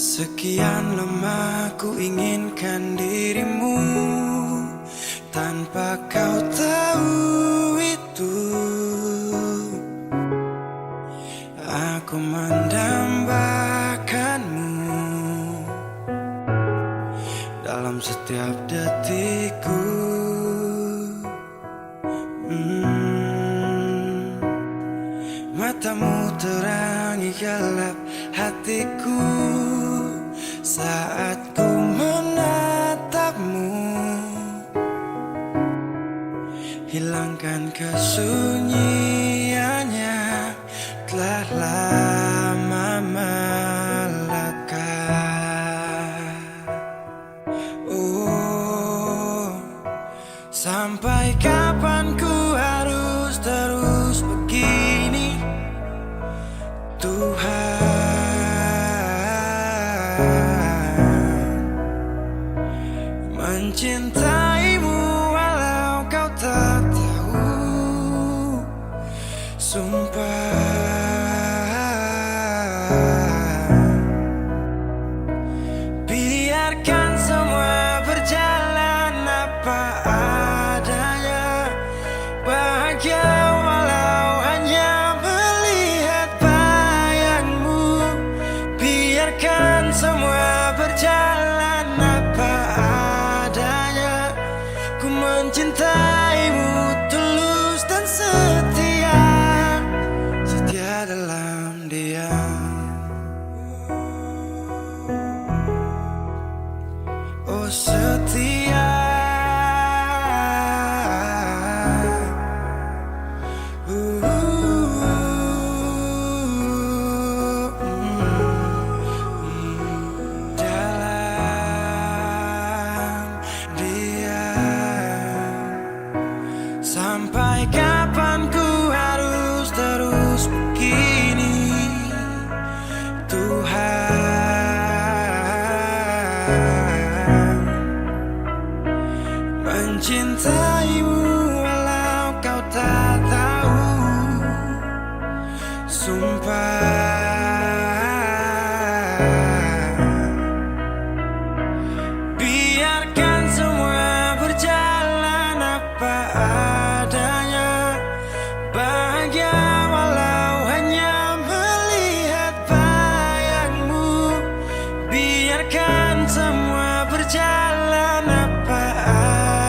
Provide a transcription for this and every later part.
Sekian lama ku inginkan dirimu, tanpa kau tahu itu. Aku mendambakanmu dalam setiap detikku. Matamu terangi gelap hatiku saat ku menatapmu. Hilangkan kesunyiannya, telah lama melekat. Oh, sampai kapan ku harus terus begini, Tuhan? Mencintaimu walau kau tak tahu, sumpah. Biarkan semua berjalan apa adanya, bahagia walau hanya melihat bayangmu. Biarkan semua berjalan apa adanya, ku mencintaimu tulus dan setia, setia dalam diam. Oh setia, dalam diam. Sampai kapan ku harus terus begini, Tuhan? Mencintaimu walau kau tak tahu, sumpah. Biarkan semua berjalan apa adanya, bahagia walau hanya melihat bayangmu. Biarkan semua berjalan apa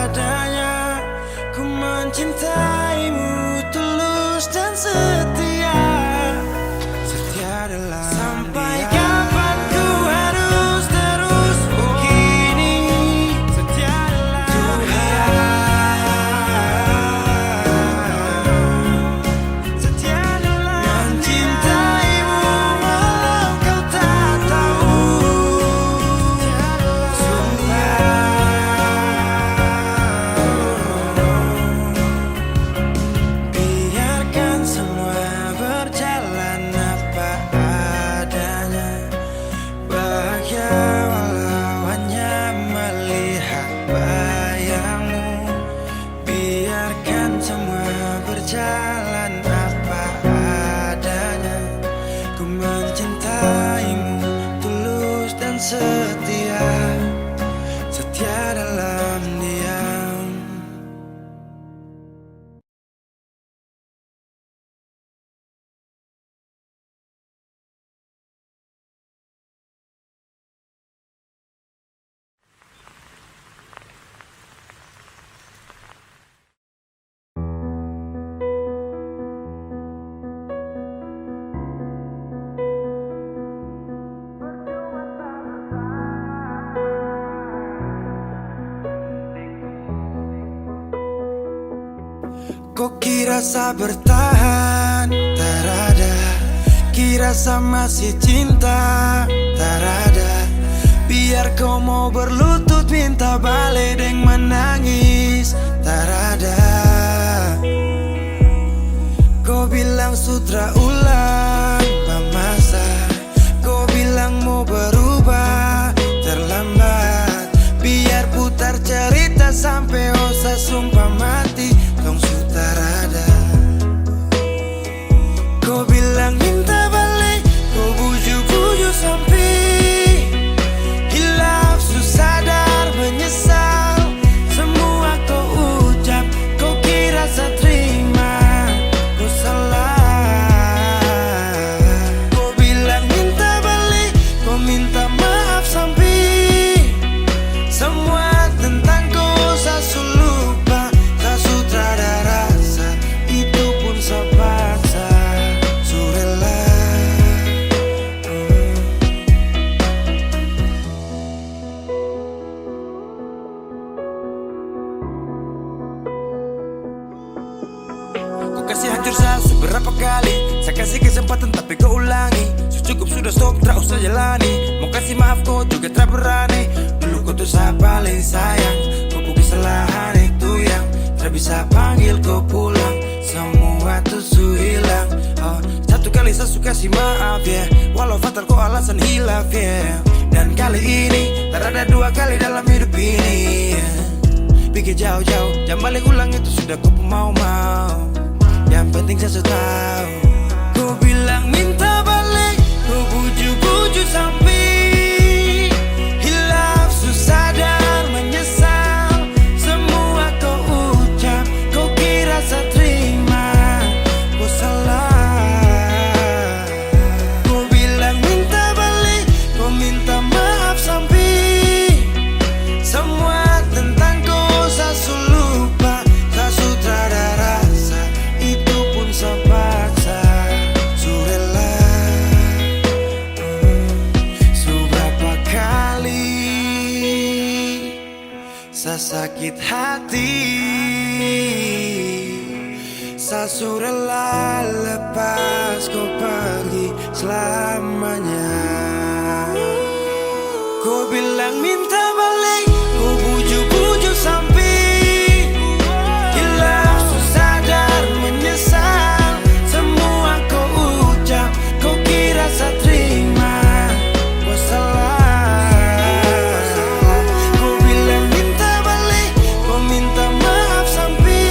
adanya, ku mencintaimu tulus dan setia, setia dalam sampai diam. Kapan ku harus terus begini, setia dalam diam, setia dalam mencintaimu walau kau tak tahu, sumpah. Biarkan semua berjalan apa adanya, bahagia walau hanya melihat bayangmu. Biarkan semua berjalan apa adanya, ku mencintaimu tulus dan setia, setia dalam diam. Kok kira sa bertahan, tak ada. Kira sa masih cinta, tak ada. Biar kau mau berlutut minta balik deng menangis, tak ada. Kau bilang sutra ulang masa, kau bilang mau berubah, terlambat. Biar putar cerita sampai osa sumpah mati, dong sutarada. Kau bilang minta balik, kau buju-buju sampai kasih hancur saya seberapa kali. Saya kasih kesempatan tapi kau ulangi. Cukup sudah stop, tak usah jalani. Mau kasih maaf kau juga tak berani. Dulu kau tuh saya paling sayang. Kau bukan kesalahan itu yang tak bisa panggil kau pulang. Semua tuh hilang. Satu kali saya suka kasih maaf ya, walau fatal kau alasan hilaf ya. Dan kali ini tak ada dua kali dalam hidup ini ya. Pikir jauh-jauh, jangan balik ulang itu sudah kau mau-mau. Yang penting saya sudah tahu. Kau bilang minta balik, kau bujuk-bujuk sampai hilaf, susah dan menyesal. Semua kau ucap, kau kira saya terima. Kau salah. Kau bilang minta balik, kau minta maaf sampai semua tentang kau saya lupa. Tak sutradara rasa, itu pun saya paksa. Surela seberapa kali saya sakit hati. Saya surela lepas kau pergi selamanya. Kau bilang minta balik, kau bujuk-bujuk sampai hilaf, susah dan menyesal. Semua kau ucap, kau kira saya terima. Kau salah. Kau bilang minta balik, kau minta maaf sampai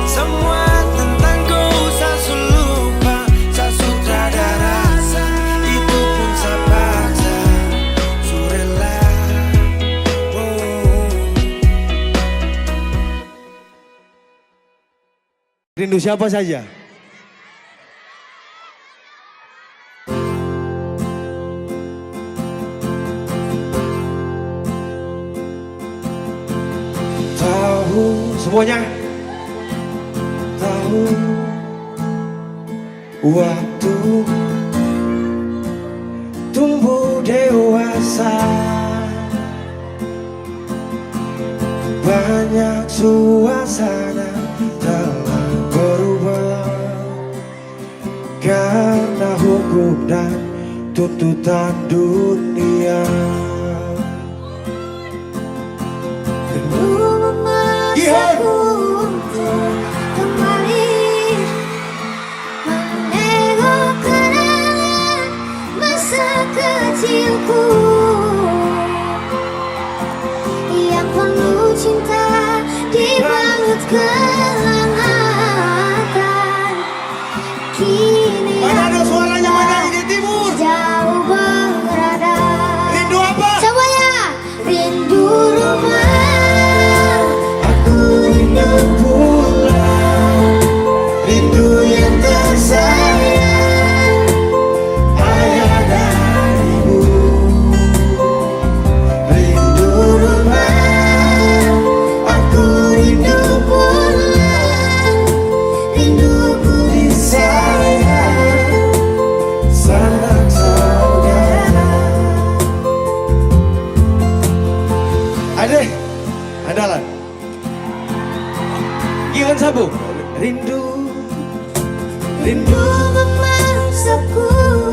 semua tentang kau saya lupa. Saya sutradara rasa, itu pun saya paksa. Surela. Rindu siapa saja? Tahu semuanya. Tahu waktu tumbuh dewasa, banyak suasana telah berubah karena hukum dan tuntutan dunia. Rindu memaksaku untuk kembali menengok kenangan masa kecilku yang penuh cinta dibalut kehangatan. Kini Mana ada aku suaranya, mana ini timur? jauh berada. Rindu apa? Semuanya rindu rumah, Aku rindu pulang, rindu yang tersayang, ayah dan ibu. Rindu rumah, aku rindu pulang, rinduku disayang, sanak saudara. Adek, andalan. Gimana Sabu? Rindu, rindu. memaksaku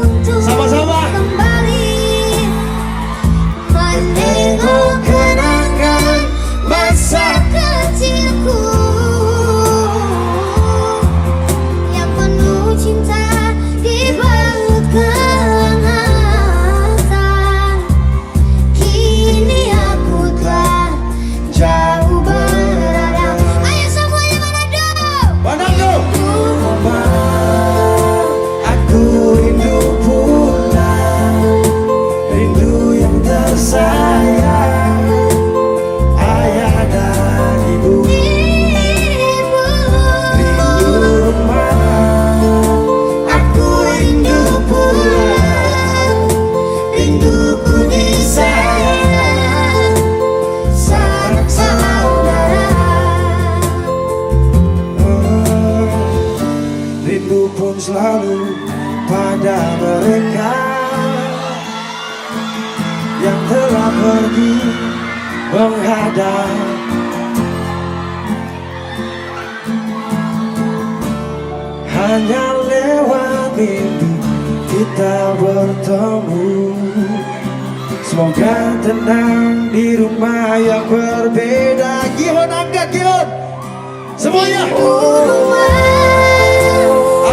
untuk Sama-sama. kembali menengok kenangan masa kecilku yang penuh cinta dibalut kehangatan. Kini aku telah jauh berada. Ayo semuanya Manado. Manado. Aku rindu hanya lewat mimpi kita bertemu. Semoga tenang di rumah yang berbeda. Gion, angkat Gion semuanya.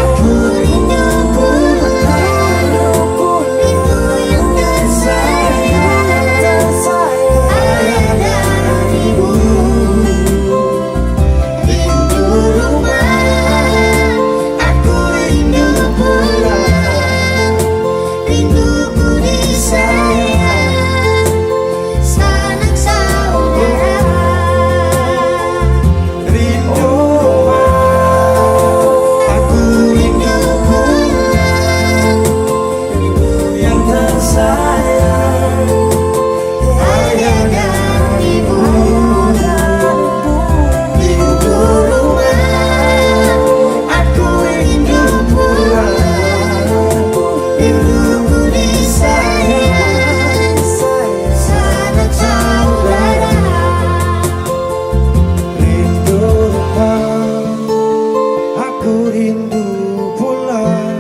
Aku rindu pulang, rindu yang tersayang, ayah dan ibu. Rindu rumah, aku rindu pulang, rinduku disayang, sanak saudara. Rindu Aku rindu pulang, yang tersayang, ayah dan ibu. Rindu rumah, aku rindu pulang, rinduku disayang, sanak saudara. rindu rumah, aku rindu pulang.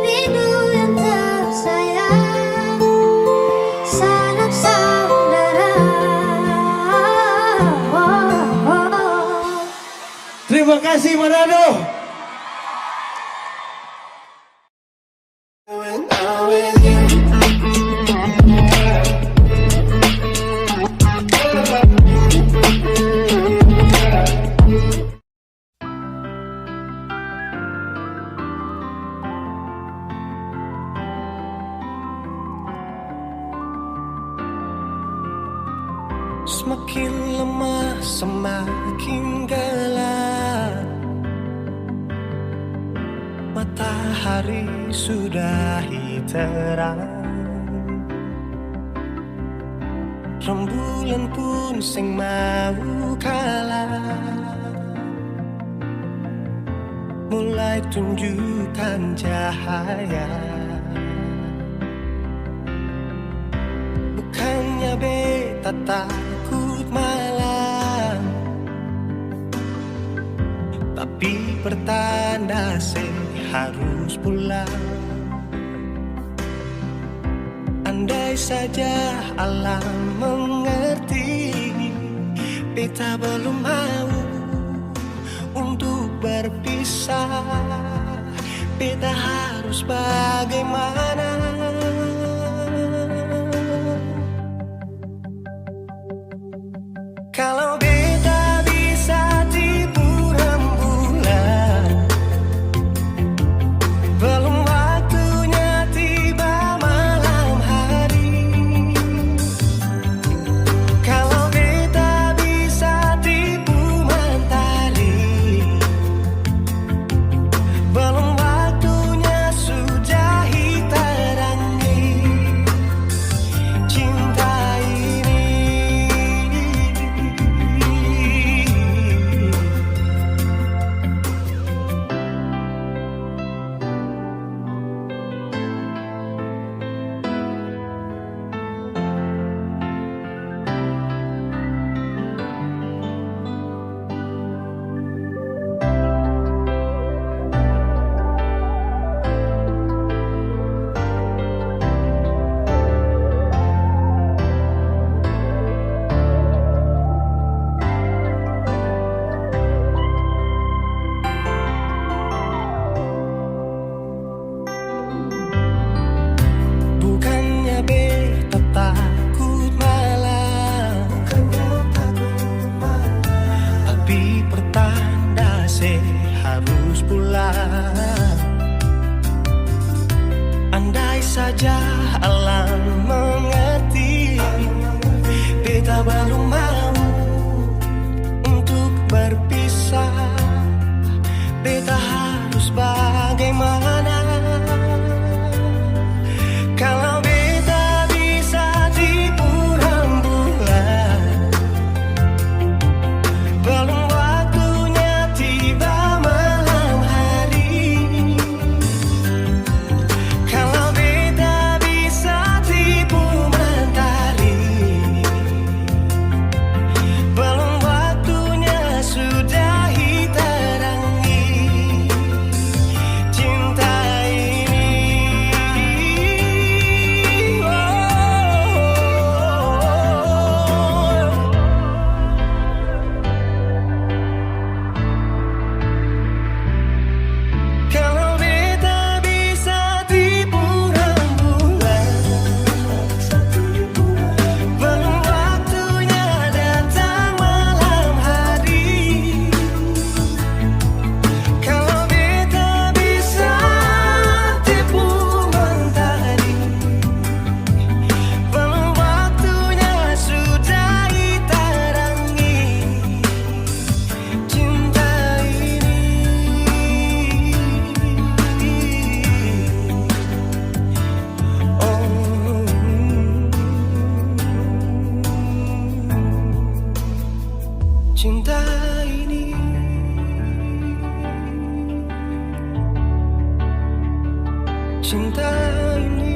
Rindu yang tersayang, sanak saudara. Terima kasih Manado. Semakin lemah, semakin gelap. Matahari sudah terang. Rembulan pun sing mau kalah. Mulai tunjukkan cahaya. Bukannya beta takut malam, tapi pertanda harus pulang. Andai saja alam mengerti, beta belum mau untuk berpisah. Beta harus bagaimana? Kalau beta bisa tipu rembulan, belum waktunya tiba malam hari. Kalau beta bisa tipu mentari, belum waktunya sudahi terangi cinta ini. Bukannya beta takut malam, tapi pertanda harus pulang. Andai saja alam mengerti, beta belum mau untuk berpisah. Beta harus bagaimana? Kalau beta bisa tipu rembulan, belum waktunya tiba malam hari. Kalau beta cinta ini. Cinta ini.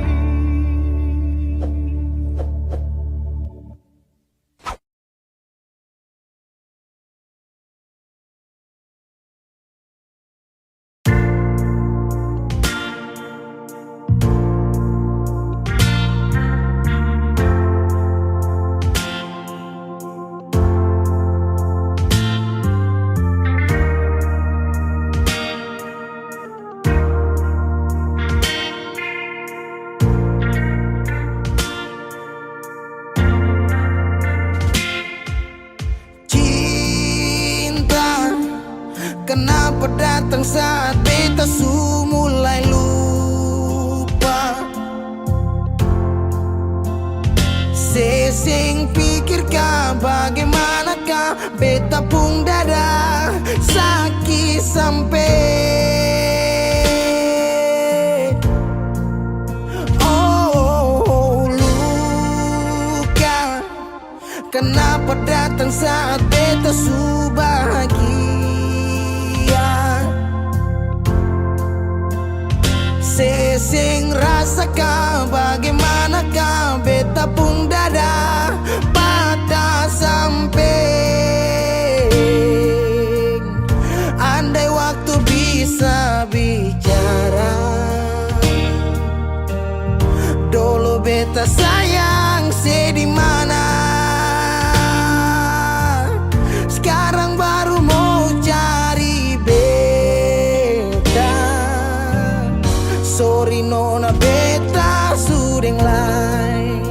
Cinta, kenapa datang saat beta su mulai lupa? Sesing pikirkah bagaimanakah beta pun dada sakit sampai oh luka. Kenapa datang saat beta su bahagia? Sesing rasakah bagaimanakah beta pun dada patah sampai. Andai waktu bisa bicara, dulu beta sayang di mana. Sekarang baru mau cari beta. Sorry nona beta sudeng lain.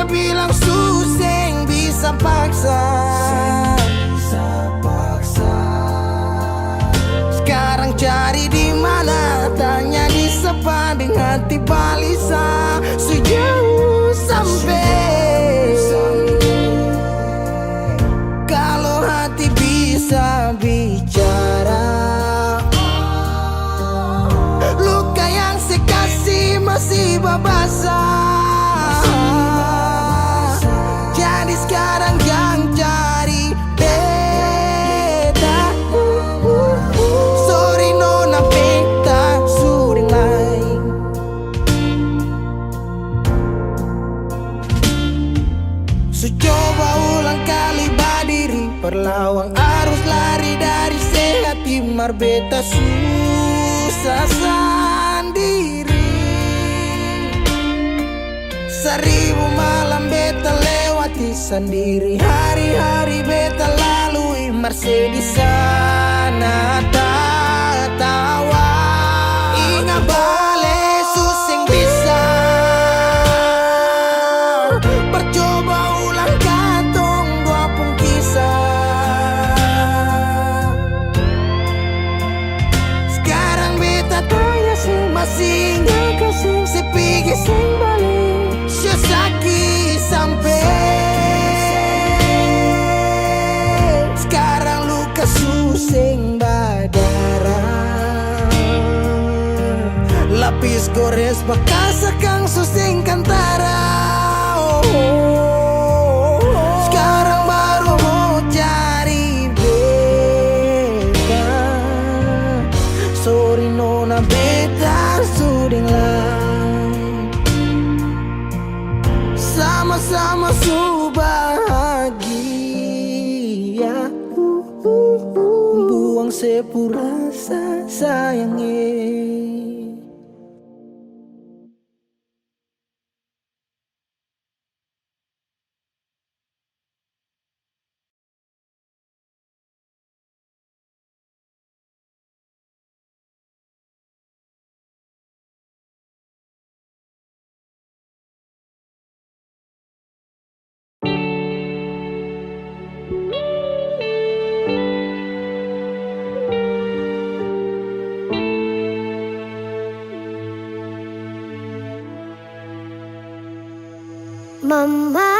Bilang suseng bisa paksa. Sekarang cari di mana, tanya di sepading hati balisa. Sejauh sampai kalau hati bisa bicara, luka yang sekasih masih babasa. Jadi sekarang yang cari beta. Sorry nona beta sudeng lain. So coba ulang kali berdiri, perlawan arus lari dari sehat. Timar beta susah sendiri. Seribu malam beta lewati sendiri, hari-hari beta lalui Marse di sana tertawa. Ingat bale suseng bisa percoba ulang katong dua pun kisah. Sekarang beta tanya sih masih nggak kasih sepigi sing balik. Sakit sampai sekarang luka suseng berdarah. Lapis gores bekas akang suseng kantara. Sekarang baru mau cari beta. Sorry nona beta sudeng lain. Sama-sama su bahagia. Buang sepurasa sayangnya. Mama,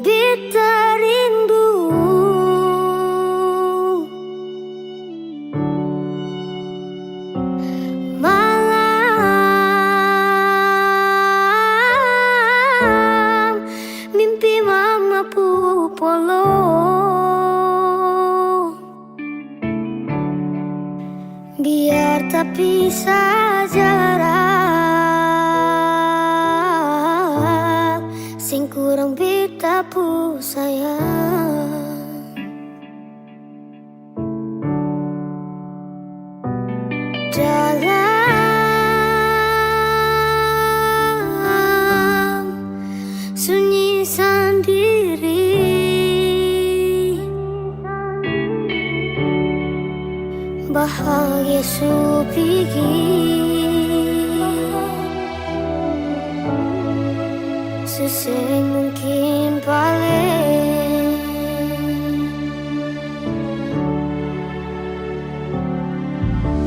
beta rindu malam, mimpi mama pupolo. Biar tak pisah jarak, sing kurang beta pu sayang. Dalam sunyi sendiri, bahagia supigi, susah mungkin paling.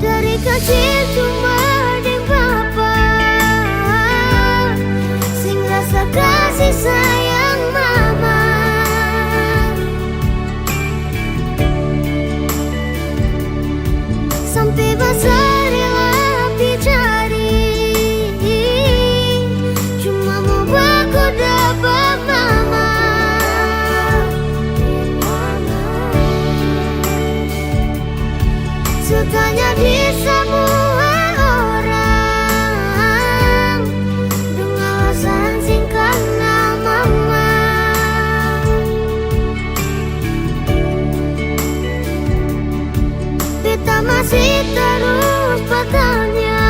Dari kecil cuma di papa, sing rasa kasih sayang mama. Sampai besar rela dicari, cuma mau baku dapat mama. Sutanya di semua orang, dengan alasan singkat nama mama. Beta masih terus bertanya,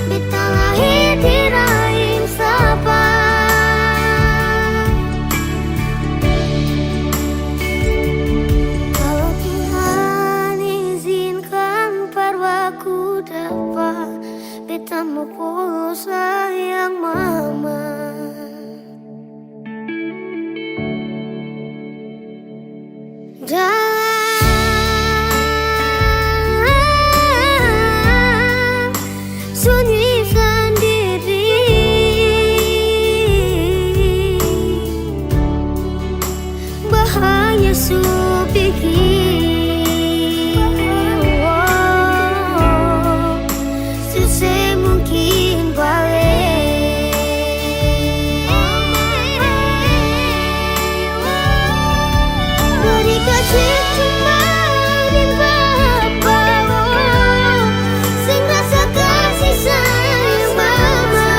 beta lahir di rahim siapa? Kalau Tuhan izinkan parwaku dapat, beta mau pulang sayang mama. Dalam sunyi sendiri, bahaya supiki, susah mungkin balik. Dari kecil cuma di papa, sing rasa kasih sayang mama.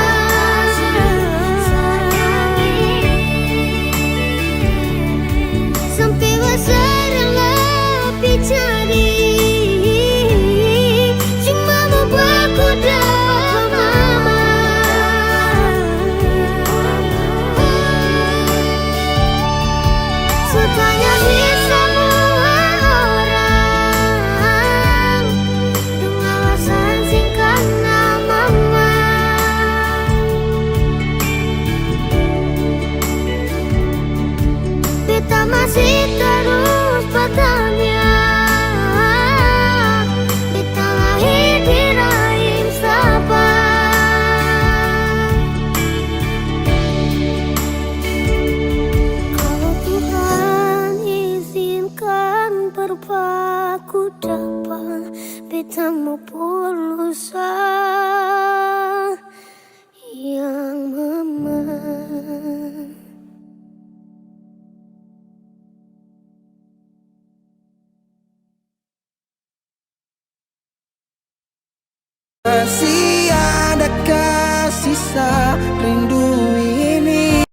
Sampai besar lebih cari, cuma mau baku dapat mama. Sutanya di semua orang, dengan alasan singkat nama mama. Beta masih terus bertanya, beta lahir di rahim siapa? Kalau Tuhan izinkan berpaku dapat, beta mau pulang sayang mama. Masih adakah sisa rindu ini?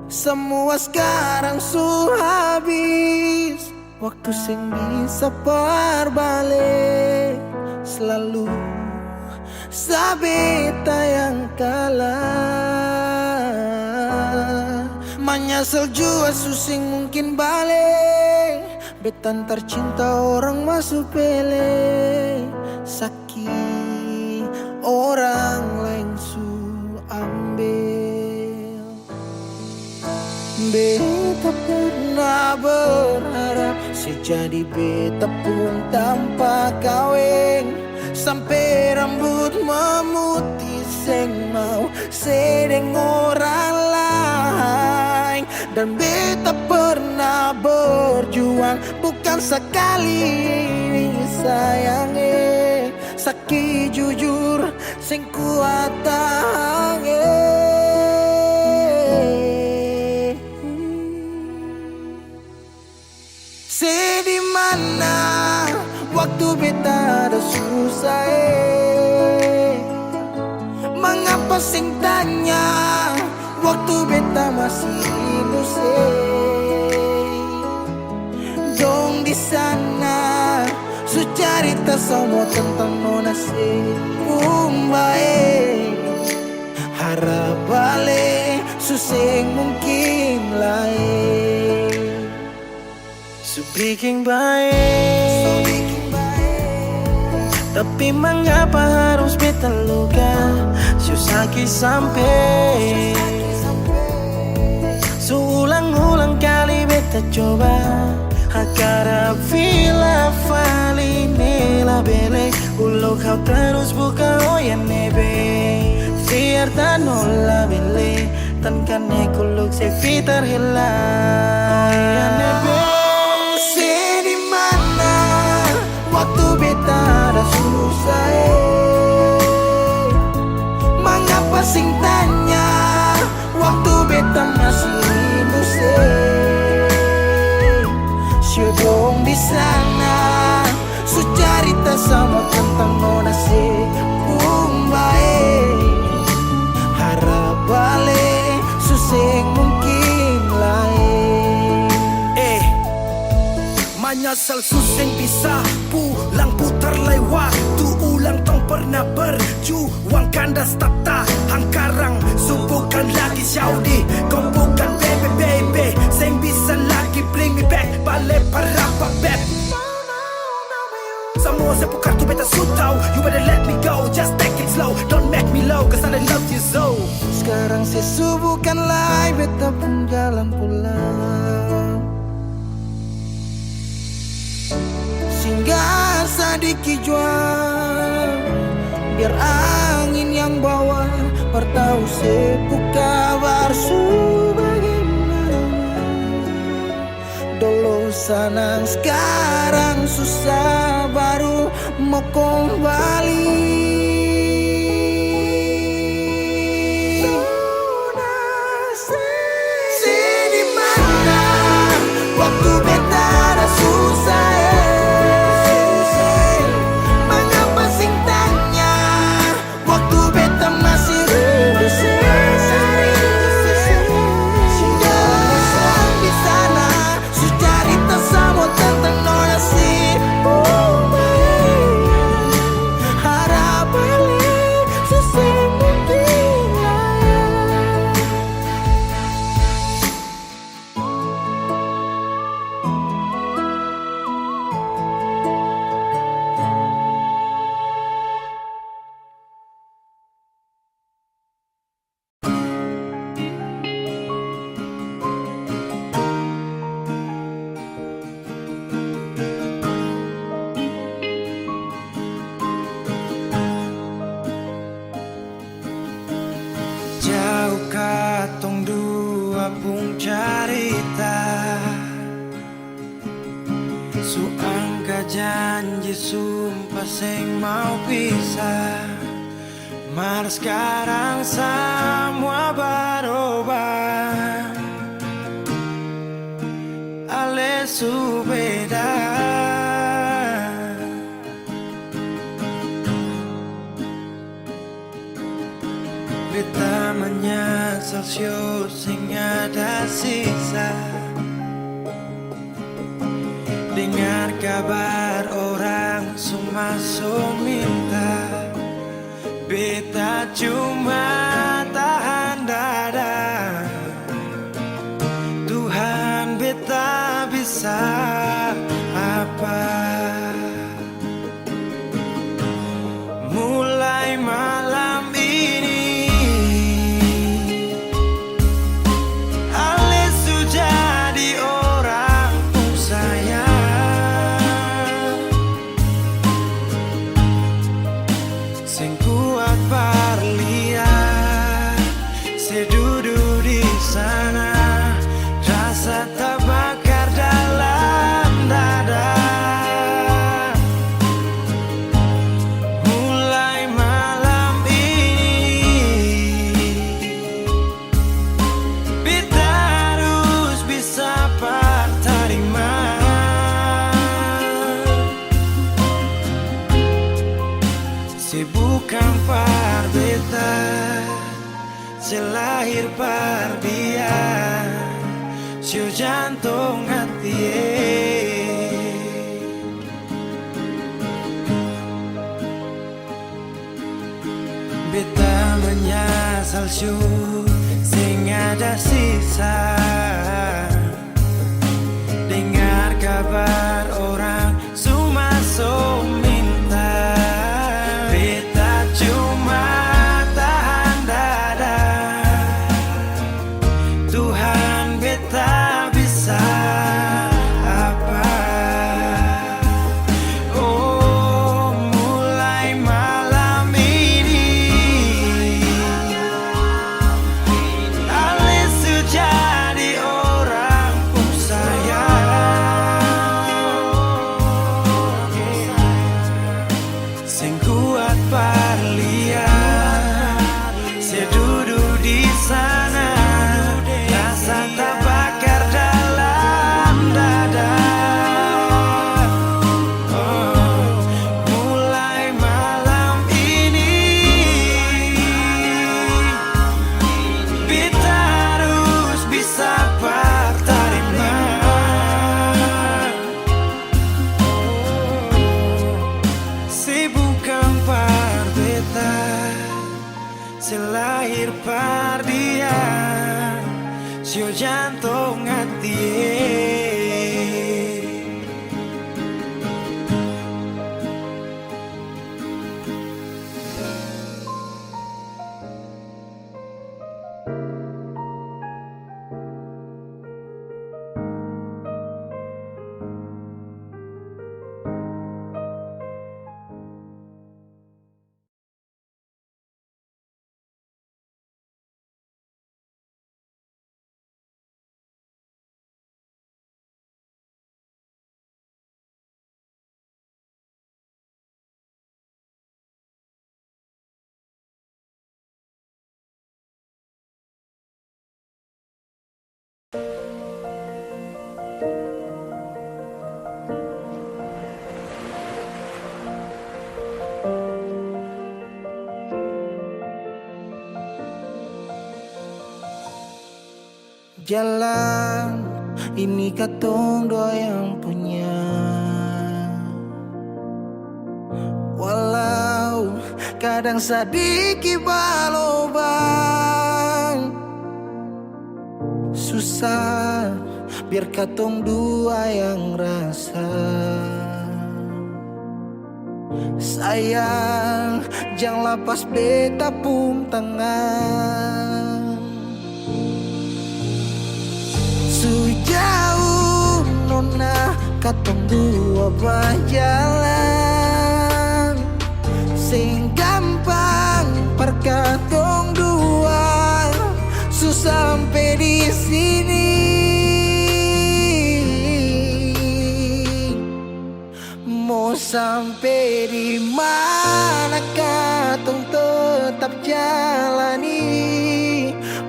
Semua sekarang sudah habis, waktu sing bisa berbalik. Selalu sabeta yang kalah, menyesal jua susing mungkin balik. Betan tercinta orang masuk pele sakit. Oh berharap sejadi beta pun tanpa kawin. Sampai rambut memutih seng mau sedeng orang lain. Dan beta pernah berjuang bukan sekali ini sayangi. Sakit jujur sing kuat tahangi. Di mana waktu beta ada susah mengapa sing tanya waktu beta masih ilus dong di sana su cerita semua tentang nona Mumbai harap balik suseng mungkin lain. So bikin baik, tapi mengapa harus beta luka? Susaki sampai Seulang-ulang kali beta coba Hakara vila fali nela bele Ulo kau terus buka oya nebe Fiar tanola bele Tan kane kuluk se fitar hela Oya nebe waktu beta ada susah mengapa sing tanya waktu beta masih ilus syodong di sana su cerita sama tentang nona Mumbai harap balik suseng mungkin lain. Menyesal suseng bisa pulang putar lewat tu ulang tong pernah berjuang kandas tak hangkarang subukan lagi Saudi kau bukan baby seng bisa lagi bring me back balik para babet semua sepu kartu beta sutau you better let me go just take it slow don't make me low cause I love you so. Sekarang sesubukan lagi beta pun jalan pulang singgah sedikit jual biar angin yang bawa bertahu sepu kabar su bagaimana dulu senang sekarang susah baru mau kembali. Di mana waktu beta ada susah katong dua pung carita su angka janji sumpah seng mau pisah mar sekarang semua berubah ale su beda beta menyesal sio sing ada sisa dengar kabar orang semua minta beta cuma tahan dada Tuhan beta bisa apa mulai malam ini Ale sudah di orang selahir pardian, sio jantung hati. Beta menyesal syu sing ada sisa, dengar kabar orang sumaso minta. Beta cuma tahan dada, Tuhan beta bisa apa. Oh, mulai malam ini Alice jadi orang sayang, sing kuat parlian, saya duduk di sana, rasa tak bakar dalam dada. Oh, mulai malam ini kita harus bisa terima. Si bukan par beta, selahir pardian, sio jantung hati. Jalan ini katong dua yang punya, walau kadang sedikit balobang. Susah biar katong dua yang rasa. Sayang, jangan lepas beta pun tangan. Sejauh nona katong dua berjalan, sing gampang perkatong dua, susah sampai di sini. Mau sampai di mana katong tetap jalani,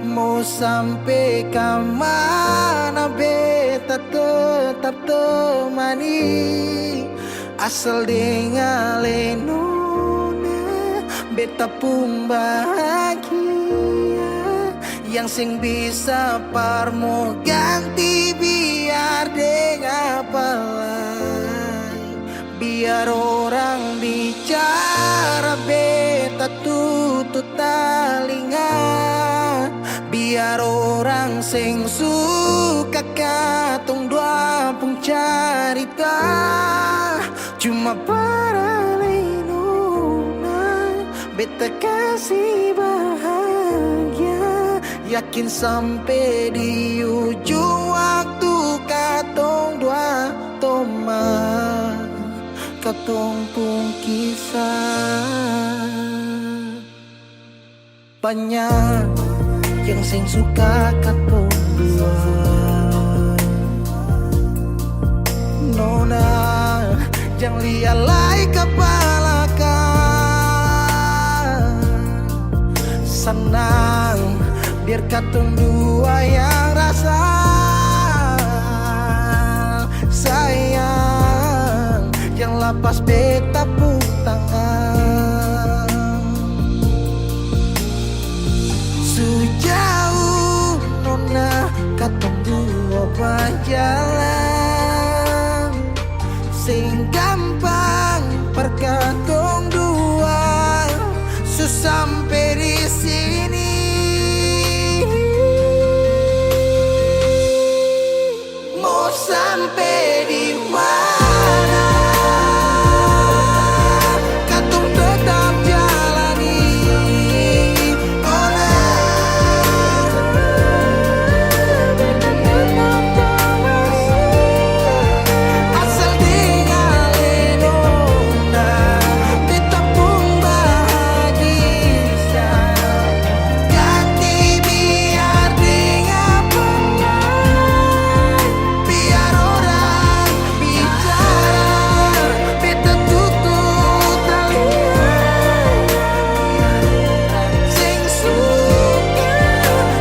mau sampai ke mana beta tetap temani. Asal dengar nona beta pun bahagia, yang sing bisa parmo ganti biar dengar palai. Biar orang bicara beta tutup telinga, biar orang sing suka katong dua pun carita. Cuma para nona beta kasih bahagia, yakin sampai di ujung waktu katong dua toma katong pun kisah. Banyak yang sing suka katong dua, nona jangan lialai kepala kan. Senang biar katong dua yang rasa. Sayang, yang lepas beta pun tangan. dua jalan sing gampang perkatong dua sampai di sini. Mau sampai di mana? Katong tetap jalani. Asal tinggalin nona, beta pun bahagia. Ganti biar dengan biar orang bicara, beta tutup telinga. Sing suka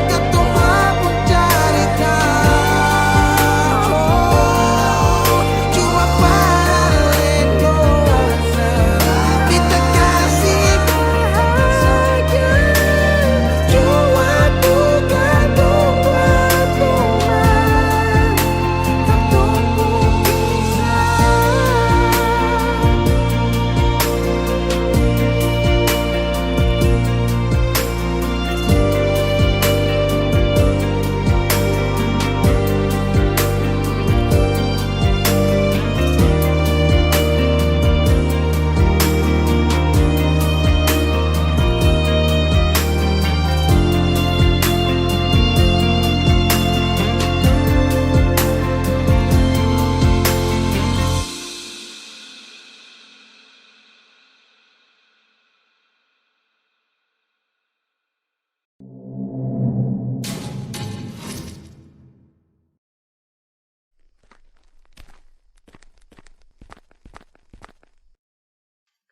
katong mabuk cerita, cuma paling dosa beta kasih bahagia. Cuma bukan buat Tuhan, katong pun bisa.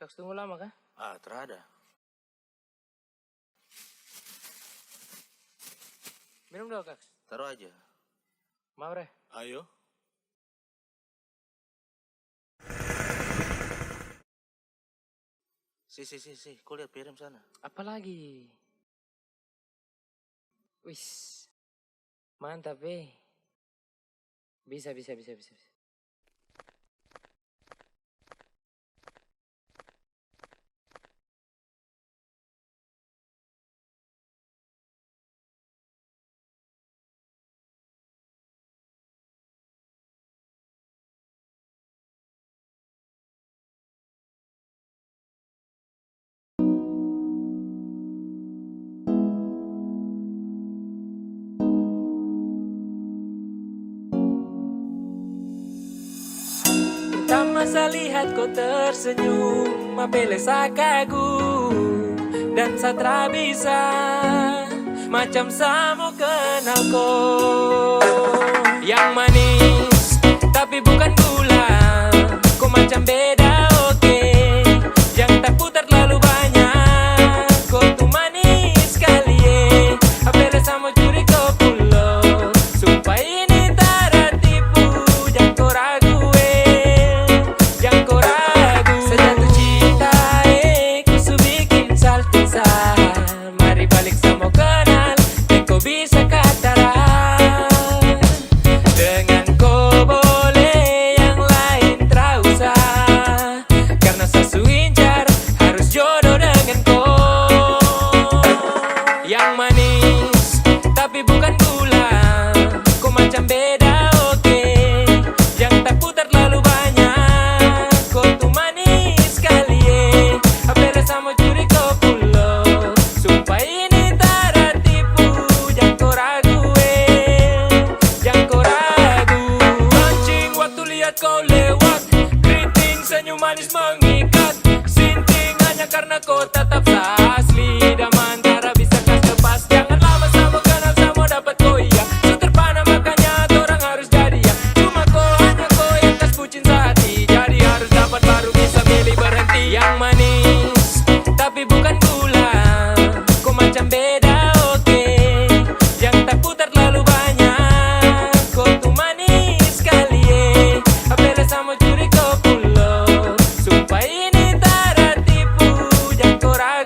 Kaks tunggu lama kah? Terada. Minum dulu Kaks. Taruh aja. Mau Reh? Ayo. Si, kau lihat piring sana. Apa lagi? Wis, mantap Bisa. Tak masa lihat kau tersenyum, apele kagum dan satra bisa macam samo kenal kau. Yang manis tapi bukan gula, kau macam beda oke. Yang tak putar terlalu banyak, kau tuh manis sekali apele samo curi kau pulau. Sumpah ini tak tipu, jangan kau ragu. Sejatuh cinta ku su bikin saltisa. Mari balik sama kenal, kau bisa kataran. Dengan kau boleh yang lain terusah, karena sasu incar harus jodoh dengan kau. Yang manis tapi bukan gula, kau macam beda oke. Yang tak putar terlalu banyak, kau tuh manis sekali apele sama curi kau pulau. Sumpah ini tak tipu, jangan kau ragu jangan kau ragu. Mancing waktu lihat kau lewat, keriting senyum manis mengikat. Sinting hanya karena kau tetap asli, dan antara bisa kas lepas. Jangan lama sama kenal sama dapat kau iya. So terpana makanya orang harus jadi ya. Cuma hanya kau yang kas bucin sehati, jadi harus dapat baru bisa milih berhenti. Yang manis tapi bukan gula, kau macam beda oke. Yang tak putar terlalu banyak, kau tuh manis sekali apele sama curi kau pulau. Sumpah ini tak tipu, jangan kau ragu.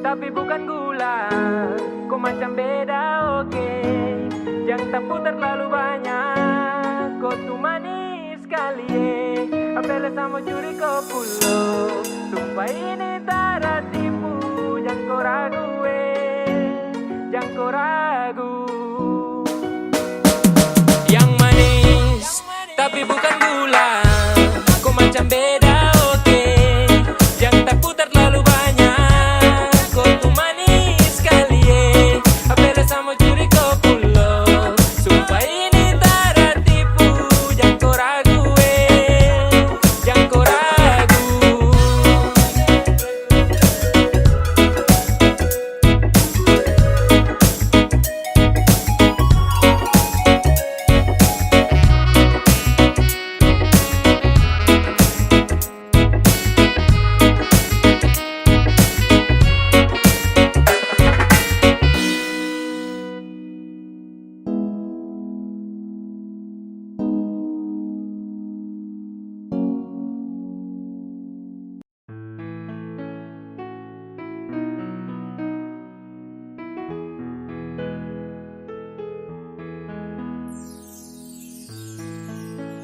tapi bukan gula. Kau macam beda oke, jangan tak putar terlalu banyak. Kau tuh manis sekali apel sama curi kau pulau. Sumpah ini tak ada tipu, jangan kau ragu jangan kau ragu. Yang manis tapi bukan gula. Kau macam beda oke, jangan tak putar terlalu banyak. Kau tuh manis sekali apel sama curi kau pulau. Sumpah ini tak ada tipu, jangan kau ragu jangan kau ragu.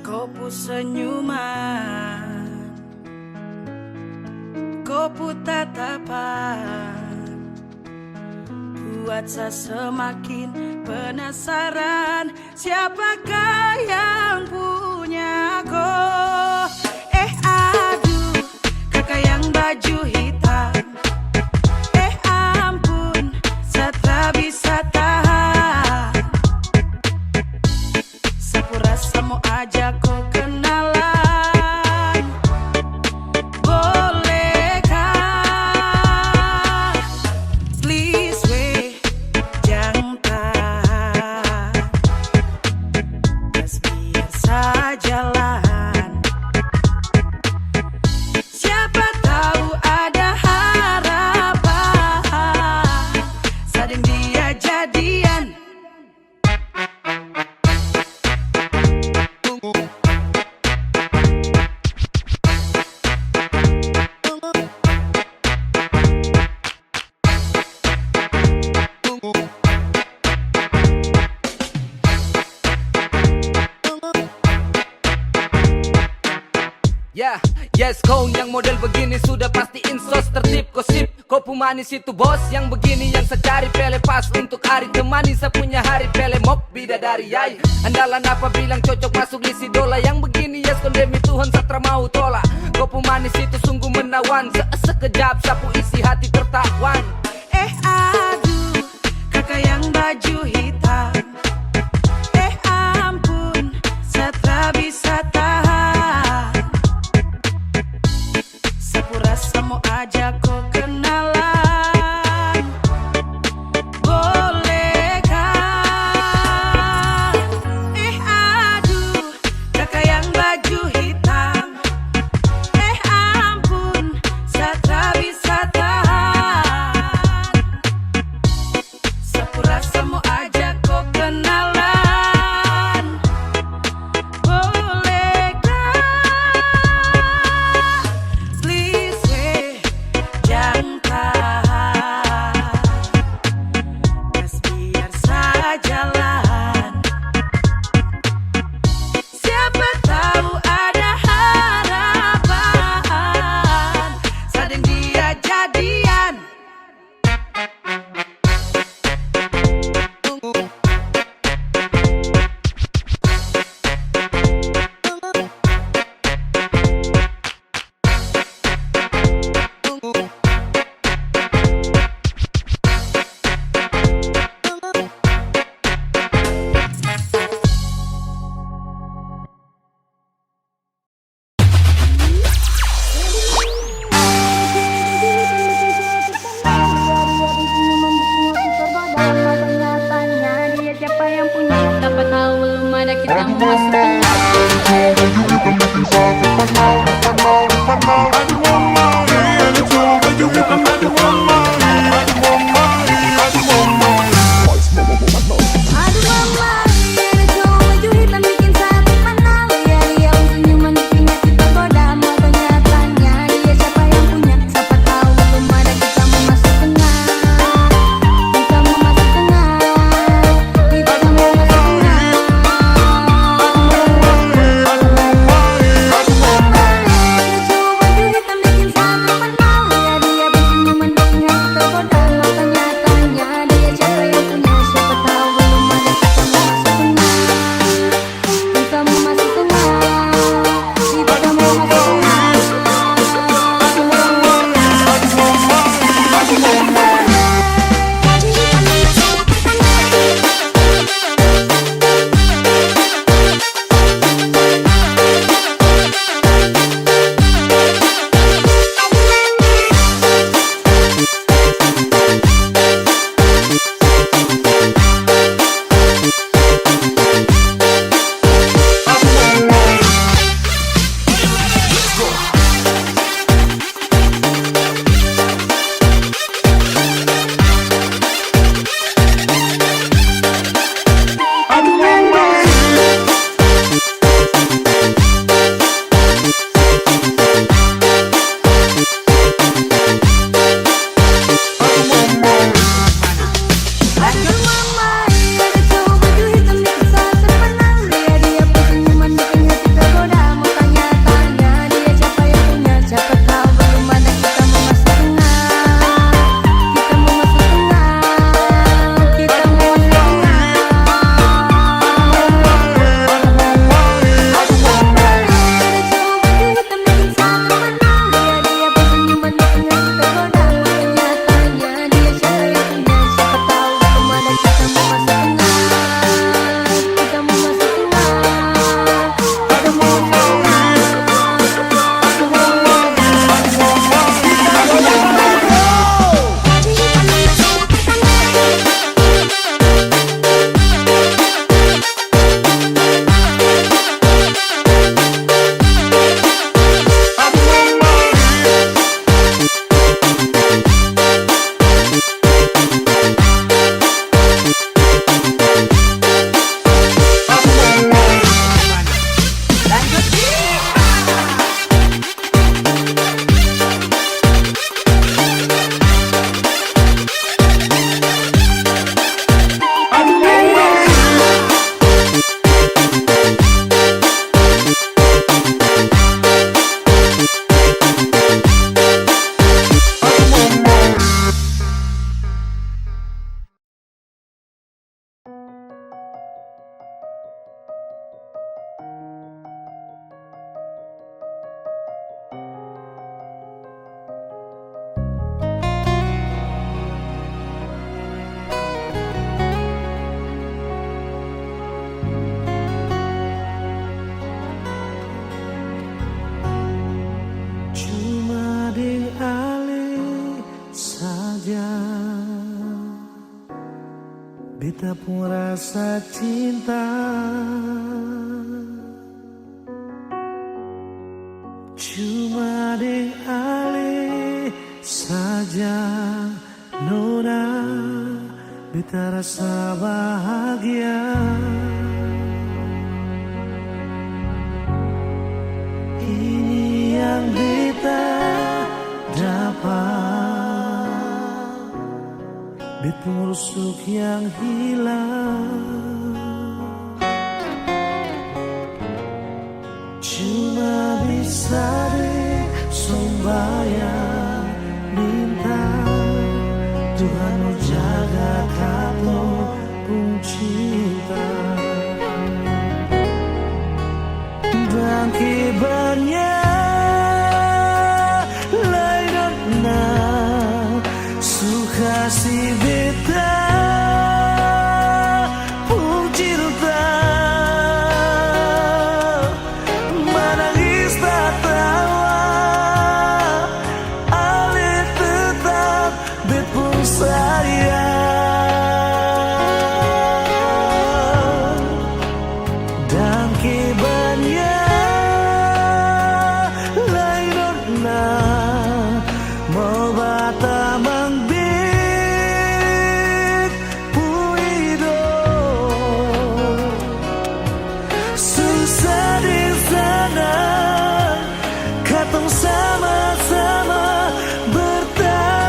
Kopu senyuman, kopu tatapan, buat saya semakin penasaran. Siapakah yang punya kau? Aduh, kakak yang baju hitam. Ampun, saya tak bisa tahan. Sapu rasa mau ajak kau kenalan. Bolehkah? Please weh, jangan tahan. Just biar saya jalan. Siapa tahu ada harapan. Sading dia jadian. Ya, yes, kau yang model begini sudah pasti insos tertib gosip. Kau pemanis itu bos yang begini yang saya cari. Pele pas untuk hari temani saya punya hari. Pele mok bidadari yai. Andalan apa bilang cocok masuk list idola. Yang begini yes kondemi Tuhan satra mau tolak. Kau pemanis itu sungguh menawan. Sekejap sapu isi hati tertawan. Aduh, kakak yang baju hitam. Ampun, saya tak bisa tahan. Sapu rasa mau ajak kau kenalan. Bolehkah? Aduh, kakak yang baju hitam. Ampun, saya tak bisa tahan. Sapu rasa mau ajak kau kenalan. Bolehkah? Please weh, jangan tahan. Just biar saya jalan. Siapa tahu ada harapan. Sading dia jadian. Dapat tahu belum ada kita mau masuk Aduh mama, ada cowok baju hitam bikin saya terkenal. Dia senyuman bikinnya kita goda. Mau tanya dia siapa yang punya. Siapa tahu belum ada kita mau masuk kenal. beta pun rasa cinta. Cuma di ale saja nona, beta rasa bahagia. Ini yang beta dapat, beta rusuk yang hilang. Cuma bisa sembahyang minta Tuhan mau jaga kamu pun cinta. Dan kibarnya lain na suka si beta pun cinta. Menangis tak tawa, ale tetap bet pun sayang. Dan kibarnya lain na mau bata mangbit puido. Susah di sana, katong sama-sama bertahan.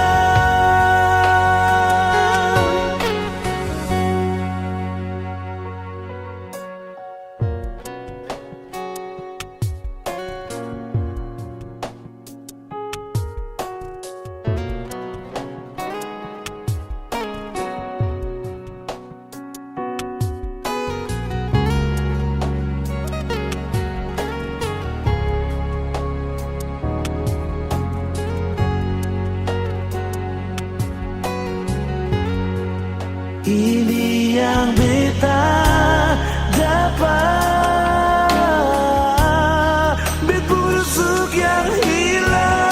Ini yang beta dapat, bet busuk yang hilang.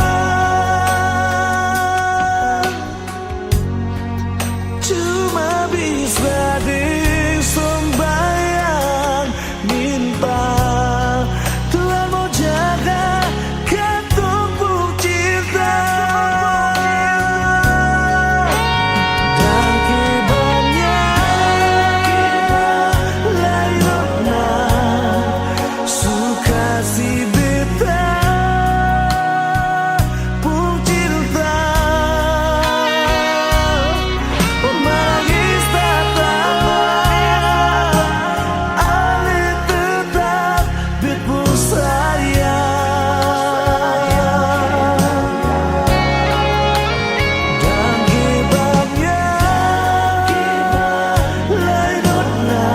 Cuma bisa disembayang minta Tuhan mau jaga katong pun cinta. Dan kibarnya lain na suka si beta pun cinta. Menangis tak tawa, ale tetap bet pun sayang. Dan kibarnya lain na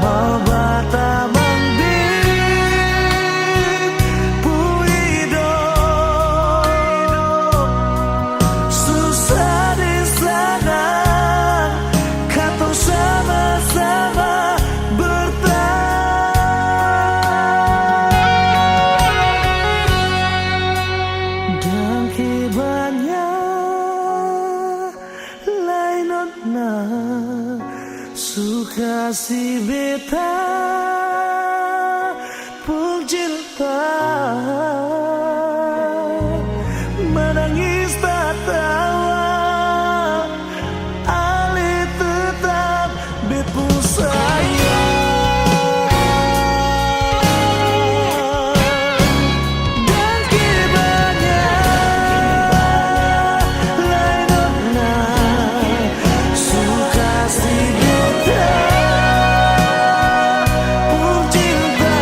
mau bata mangbit puido. Susah di sana, katong sama-sama bertahan. Dan kibarnya lain na suka si beta pun cinta. Menangis tak tawa, ale tetap bet pun sayang. Dan kibarnya lain na suka si beta pun cinta.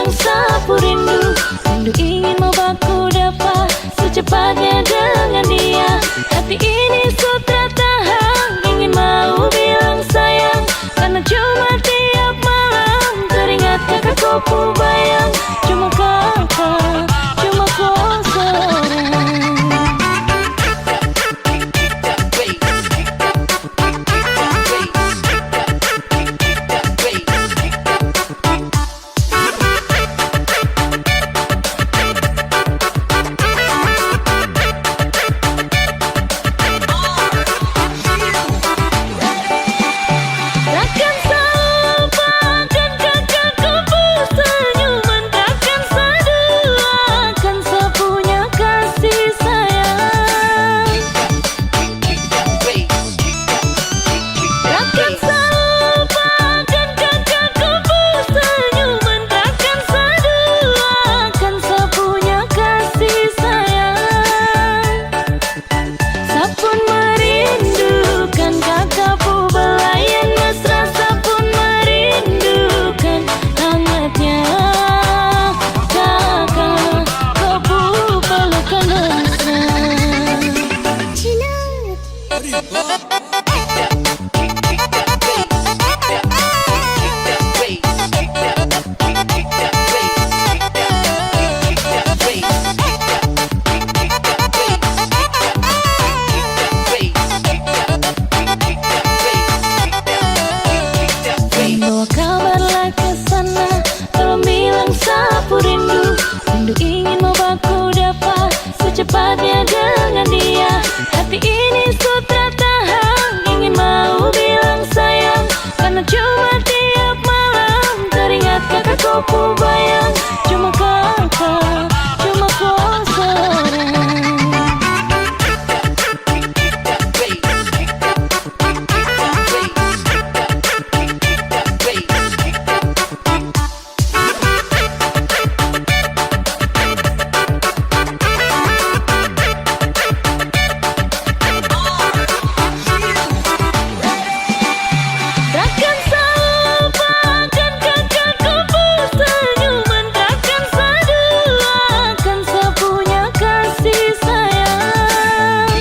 bilang sapu rindu. Rindu ingin mau baku dapat secepatnya dengan dia. Hati ini sutra tahan, ingin mau bilang sayang, karena cuma tiap malam teringat kakak kau bayang. Cuma kakak, cuma kau seorang. Takkan selupakan kakakku senyuman, takkan seduakan sepunya kasih sayang. Takkan selupakan kakakku senyuman, takkan seduakan sepunya kasih sayang. Sapun merindukan kakakku belayan mesra, sapun merindukan hangatnya kakak kau pelukan mesra. Bawa kabarlah ke sana, tolong bilang sapu rindu. Rindu ingin mau baku dapat secepatnya dengan dia. Hati ini sutra tahan, ingin mau bilang sayang, karena cuma tiap malam teringat kakak kau bayang. Cuma kakak, cuma kau seorang. Takkan selupakan kakakku senyuman, takkan seduakan sepunya kasih sayang.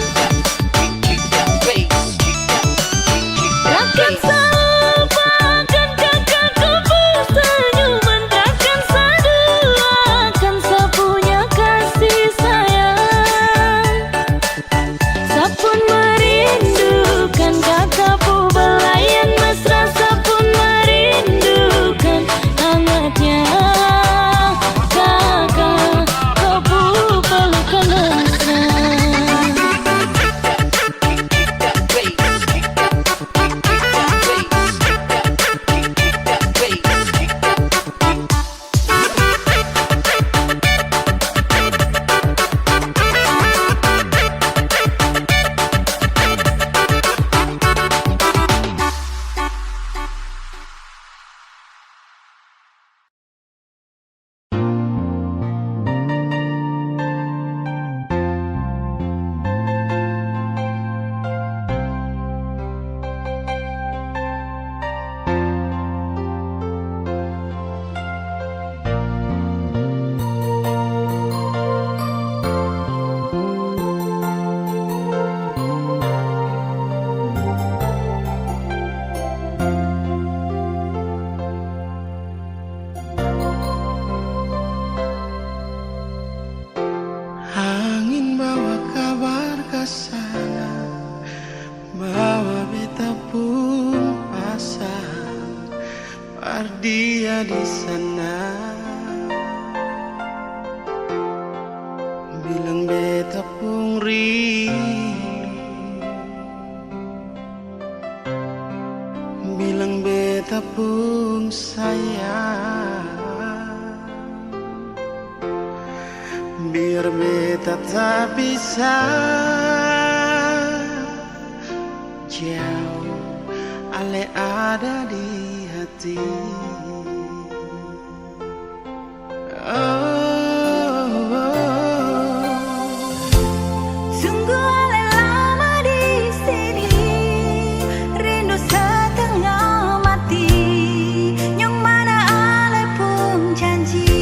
Takkan selupakan kakakku senyuman, takkan seduakan sepunya kasih sayang. Sapun merindukan kakakku belayan mesra, sapun merindukan hangatnya kakak kau pelukan mesra. Angin bawa kabar ke sana, bawa beta pun pasang, dia di sana. Bilang beta pun rindu, bilang beta pun sayang. Biar beta tak bisa jauh, ale ada di hati. Sungguh ale lama di sini, rindu setengah mati. Yang mana ale pun janji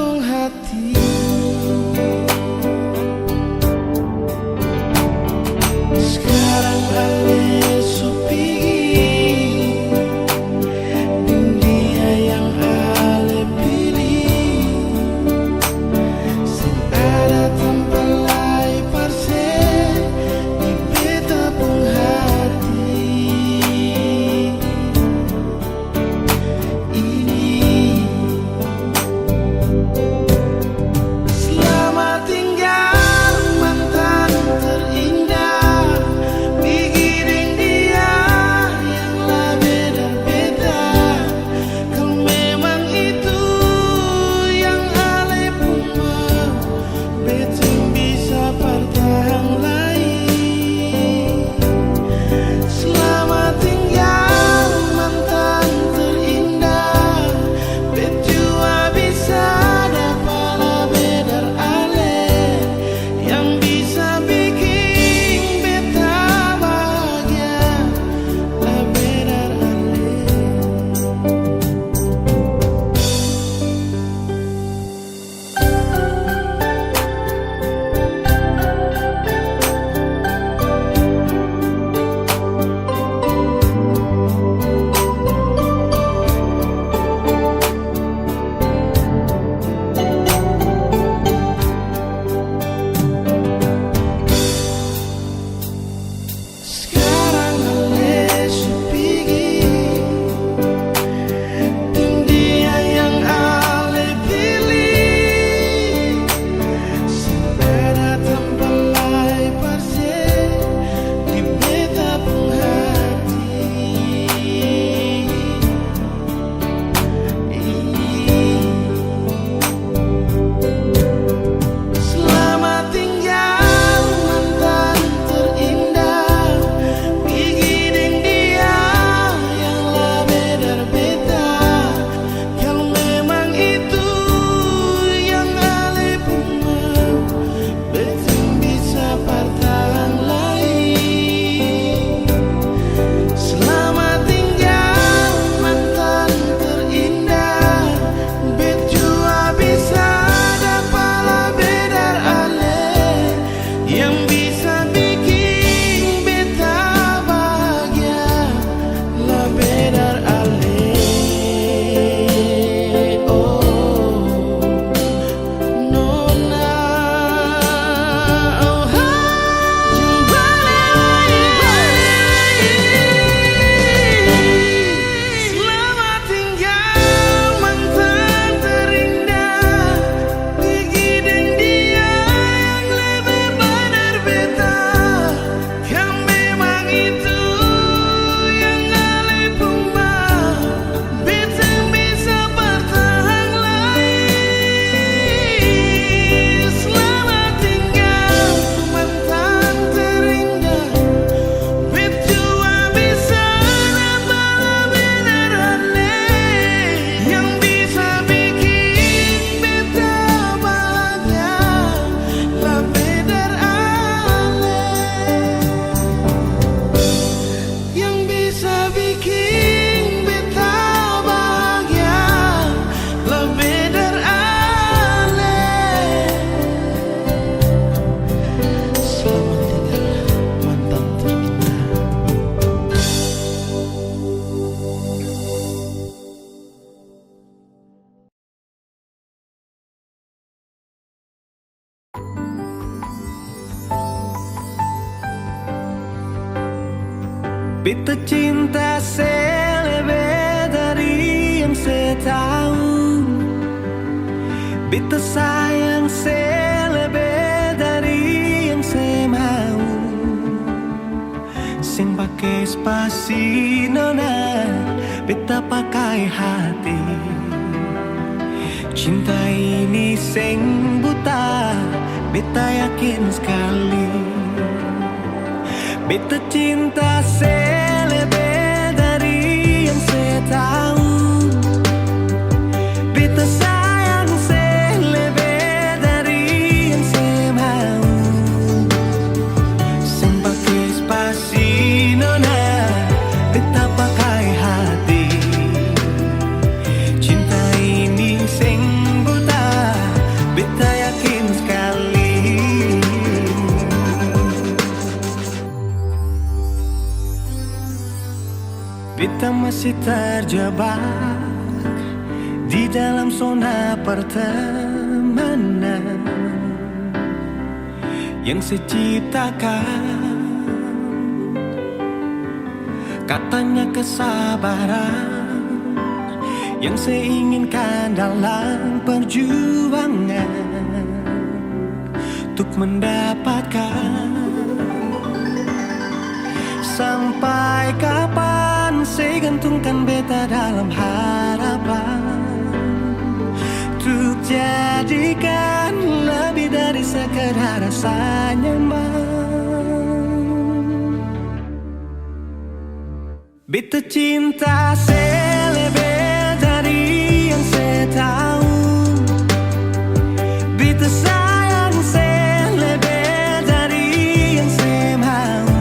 pung hati. Sekarang ale sepi dunia yang ale pilih, sing ada tanpa lai parse di beta pung hati. Ini selamat tinggal mantan terindah, pikirin dia yang lebih berbeda. Kalau memang itu yang ale pun mau, betul bisa bertahan lagi. Selamat tinggal mantan terindah, bejua bisa dapat lebih dari ale yang bisa bikin beta bahagia lebih dari ale. Sekarang ale sepi dunia yang ale pilih, sepeda tanpa lai parse di beta pung hati. Selamat tinggal mantan terindah, pikirin dia yang lebih dari beta. Kalau memang itu yang ale pun mau, betul bisa bertahan lagi. Selamat tinggal mantan terindah, bejua bisa dapat lebih dari ale yang bisa bikin beta bahagia lebih dari ale. Oh nona, oh selamat tinggal mantan terindah, pikirin dia yang lebih benar beta. Yang memang itu yang ale pun mau, beta bisa bertahan lagi. Selamat tinggal mantan terindah, bejua bisa dapat lebih dari ale yang bisa bikin beta bahagia lebih dari ale, yang bisa bikin beta bahagia lebih dari ale. Selamat tinggal mantan terindah. Beta cinta selebih dari yang saya tahu, beta sayang selebih dari yang saya mau. Sing pakai spasi nona, beta pakai hati. Cinta ini sing buta, beta yakin sekali. Beta cinta selebih dari yang saya tahu, beta sayang selebih dari yang saya mau. Sing pakai spasi nona, beta pakai hati. Cinta ini sing buta, masih terjebak di dalam zona pertemanan yang saya ciptakan. Katanya kesabaran yang saya inginkan dalam perjuangan untuk mendapatkan. Sampai kapan saya gantungkan beta dalam harapan untuk jadikan lebih dari sekedar rasa nyaman. Beta cinta saya lebih dari yang saya tahu. Beta sayang saya lebih dari yang saya mau.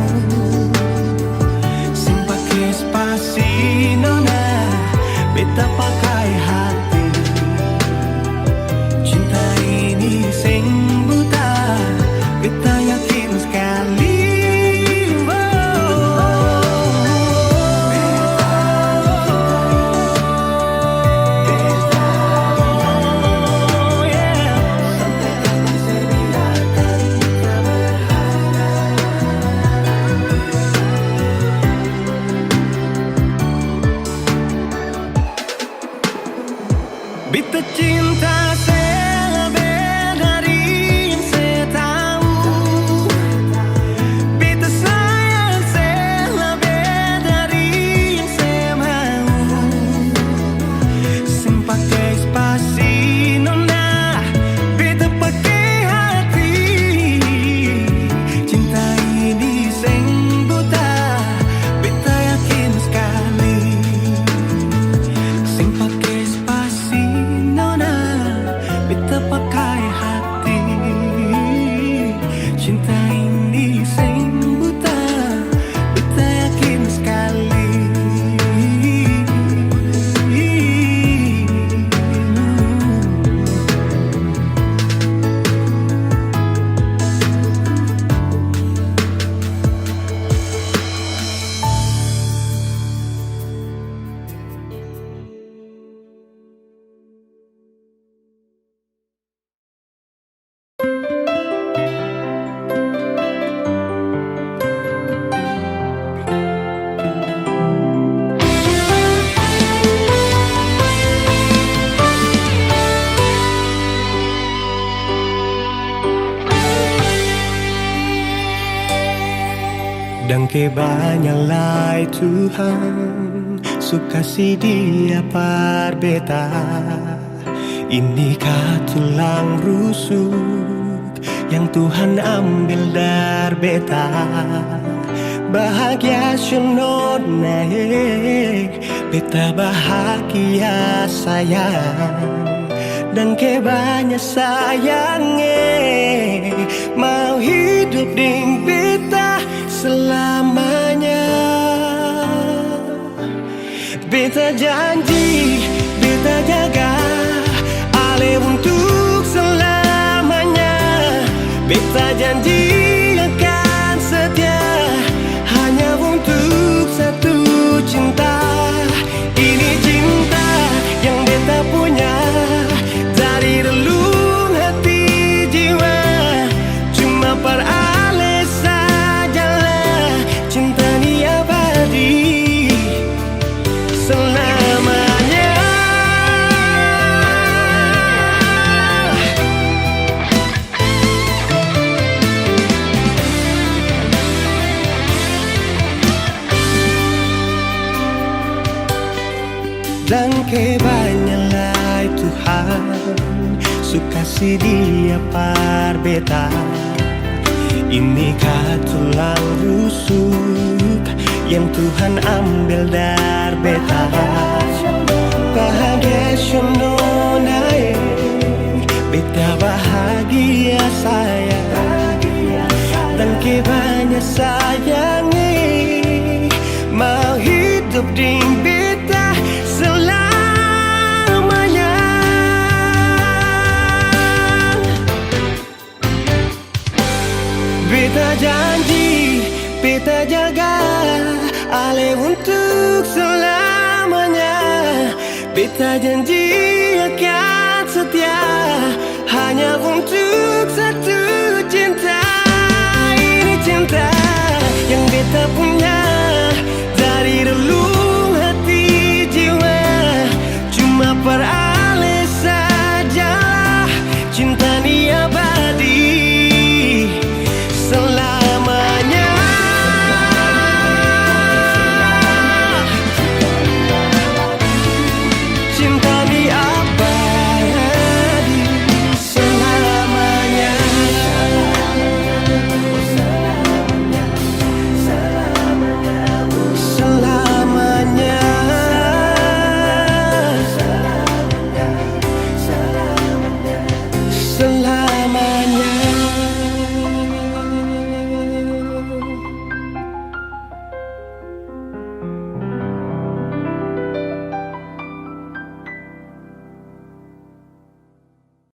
Pakai spasi nona, beta pakai hati. Cinta ini sing buta, beta yakin sekali. Beta cinta saya lebih dari yang saya tahu. Beta sayang saya lebih dari yang saya mau. Sing pakai spasi nona, beta pakai hati. Cinta ini sing buta, beta yakin sekali. Sing pakai spasi nona, beta pakai hati. Cinta ini sing buta, beta yakin sekali. Dan kebanyalah Tuhan suka si dia par beta. Inikah tulang rusuk yang Tuhan ambil dari beta. Bahagia senod naik, beta bahagia sayang. Dan kebanyak sayangnya mau hidup ding beta selamanya. Beta janji, beta jaga ale untuk selamanya. Beta janji akan setia hanya untuk satu cinta. Ini cinta yang beta punya dari relung hati jiwa. Cuma per ale sajalah cinta ni abadi selamanya. Dan kebanyalah Tuhan suka si dia par beta. Inikah tulang rusuk yang Tuhan ambil dari beta. Bahagia senona, beta bahagia sayang. Dan kebanyakan sayangnya mau hidup ding beta selamanya. Beta janji, beta jaga ale untuk selamanya. kita janji